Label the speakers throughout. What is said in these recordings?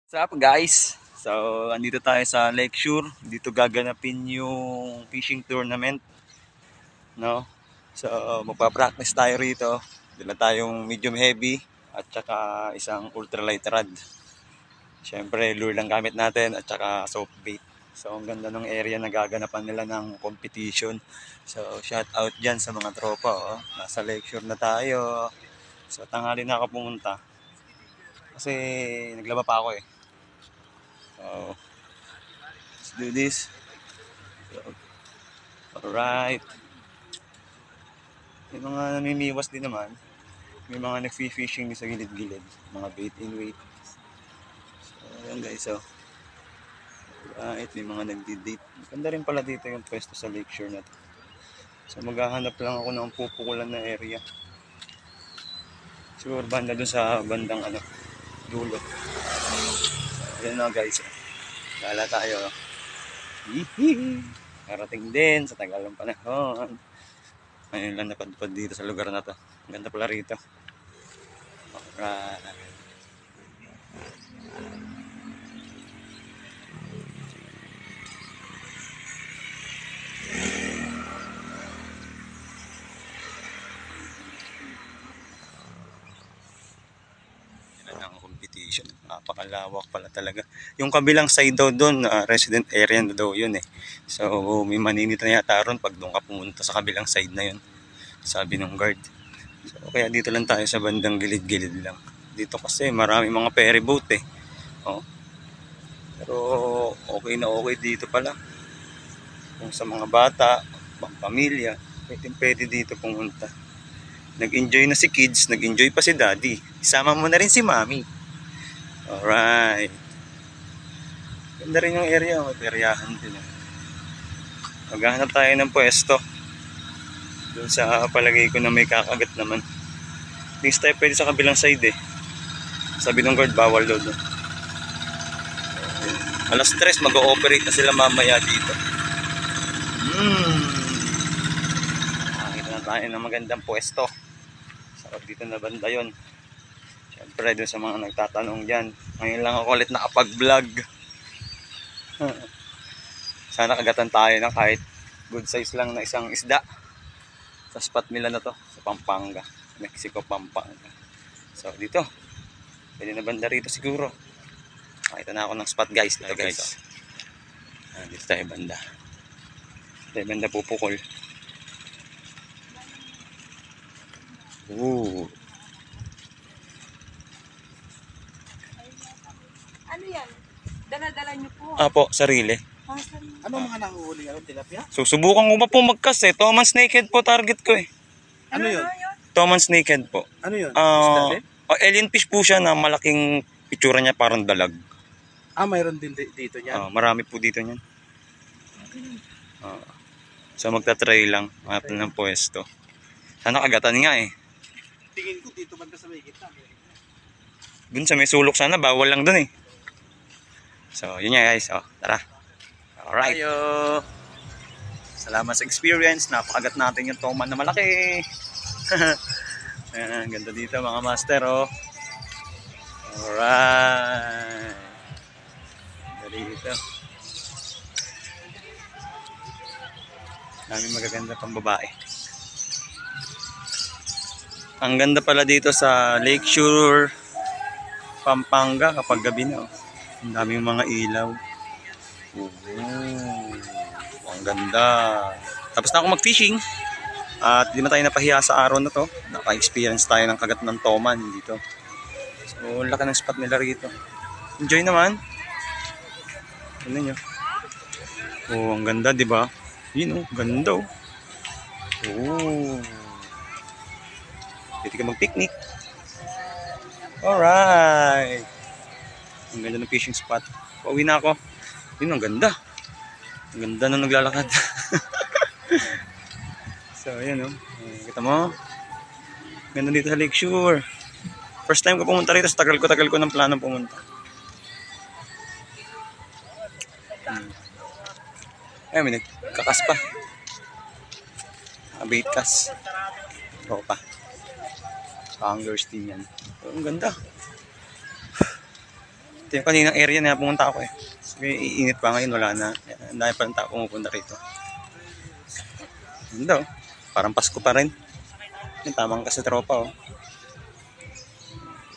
Speaker 1: What's up guys? So, andito tayo sa Lakeshore. Dito gaganapin yung fishing tournament, no? So, magpa-practice tayo rito. Dala tayong medium heavy at saka isang ultralight rod. Siyempre, lure lang gamit natin at saka soft bait. So, ang ganda ng area na gaganapan nila ng competition. So, shout out dyan sa mga tropa. Oh. Nasa Lakeshore na tayo. So, tanghali na ako pumunta. Kasi naglaba pa ako eh. So, let's do this. So, alright. May mga namimiwas din naman. May mga nag-fishing sa gilid-gilid. Mga bait and weight. So, ayan guys. So, alright. May mga nagdi-date. Maganda rin pala dito yung pwesto sa Lakeshore na to. So, maghahanap lang ako ng pupukulan na area. Siguro banda dun sa bandang dulo. So, ayan na guys. Lala tayo. Hihihi. Karating din sa tagal ng panahon. Ngayon lang napadpad dito sa lugar na to. Ang ganda pala rito. Alright. Yan ang competition. Napakalawak pala talaga. Yung kabilang side daw doon, resident area na daw yun eh. So may maninita na yata ron pag doon ka pumunta sa kabilang side na yun. Sabi ng guard. So kaya dito lang tayo sa bandang gilid-gilid lang. Dito kasi marami mga ferry boat eh. Oh. Pero okay na okay dito pala. Kung sa mga bata, pang pamilya, pwede dito pumunta. Nag-enjoy na si kids, nag-enjoy pa si daddy. Isama mo na rin si mami. Alright. Ganda rin yung area, may peryahan din. Maghahanap tayo ng pwesto. Doon sa palagay ko na may kakagat naman. Hindi tayo pwede sa kabilang side eh. Sabi ng guard, bawal daw doon. Alas 3, mag-ooperate na sila mamaya dito. Nakakita na tayo ng magandang pwesto. Sarap dito na banda yun. Siyempre doon sa mga nagtatanong dyan. Ngayon lang ako ulit nakapag-vlog. Sana kagatan tayo ng kahit good size lang na isang isda. Sa spot nila na to. Sa Pampanga. Mexico, Pampanga. So dito. Pwede na banda rito siguro. Makita na ako ng spot guys. Dito guys. Dito tayo banda. Dito tayo banda pupukol.
Speaker 2: Ano yan? Dala-dala nyo po.
Speaker 1: Apo, sarili.
Speaker 3: Ano mga nahuhuli? Ano, tilapia?
Speaker 1: Susubukan ko pa po magkas eh. Thomas Naked po target ko eh.
Speaker 3: Ano yun?
Speaker 1: Thomas Naked po.
Speaker 3: Ano yun? Isda din?
Speaker 1: Alien fish po siya na malaking itsura niya parang dalag.
Speaker 3: Mayroon din dito niyan.
Speaker 1: Marami po dito niyan. So magta-try lang. Hanap ng pwesto. Sana kagatan nga eh.
Speaker 3: Tingin ko dito banda sa may gitna.
Speaker 1: Dun sa may sulok sana, bawal lang dun eh. So yun nga guys. Tara. Alright. Tayo. Salamat sa experience. Napakagat natin yung toman na malaki. Ayan, ganda dito mga master Alright. Ganda dito. Daming magaganda pang babae. Ang ganda pala dito sa Lakeshore, Pampanga kapag gabi na. Ang daming mga ilaw. Ang ganda. Tapos na ako mag-fishing. At di na tayo napahiya sa araw na to. Naka-experience tayo ng kagat ng toman dito. So, laki ng spot nila rito. Enjoy naman. Ano nyo? Ang ganda, di ba? Yun ganda Pwede ka mag-picnic. Alright. Ang ganda ng fishing spot. Pauwi na ako. Yun, ang ganda. Ang ganda na naglalakad. So, ayan kita mo. Ganda dito sa Lakeshore. First time ko pumunta rito. Tagal ko ng plano pumunta. Ayan, may nagkakas pa. Bait cast. Pa. Hangers din yan. Ang ganda. Ito yung kaninang area na pumunta ako eh. Sabi, iinit pa ngayon, wala na. Ang dami pa ng tao pumupunta rito. Yun daw. Parang Pasko pa rin. Yung tamang kasi tropa oh.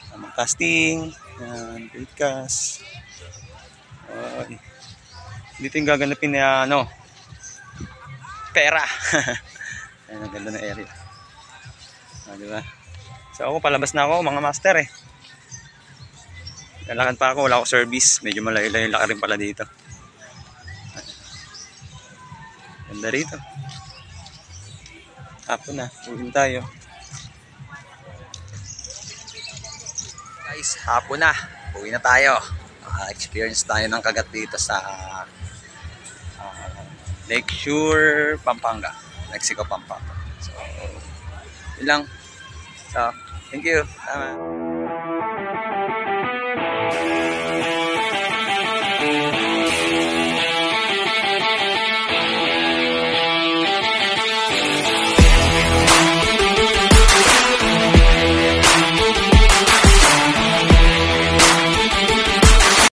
Speaker 1: Tamang casting. Yan, great cast. Dito yung gaganapin na ano, pera. Ayan, ang ganda ng area. Diba? So ako, palabas na ako mga master eh. Lalakad pa ako, wala ako service. Medyo malayo-layo yung laka rin pala dito. Ganda rito. Hapon na, uwi tayo. Guys, hapon na. Uwi na tayo. Experience tayo ng kagat dito sa Lakeshore, Pampanga. Mexico, Pampanga. So, yun lang. So, thank you. Tama.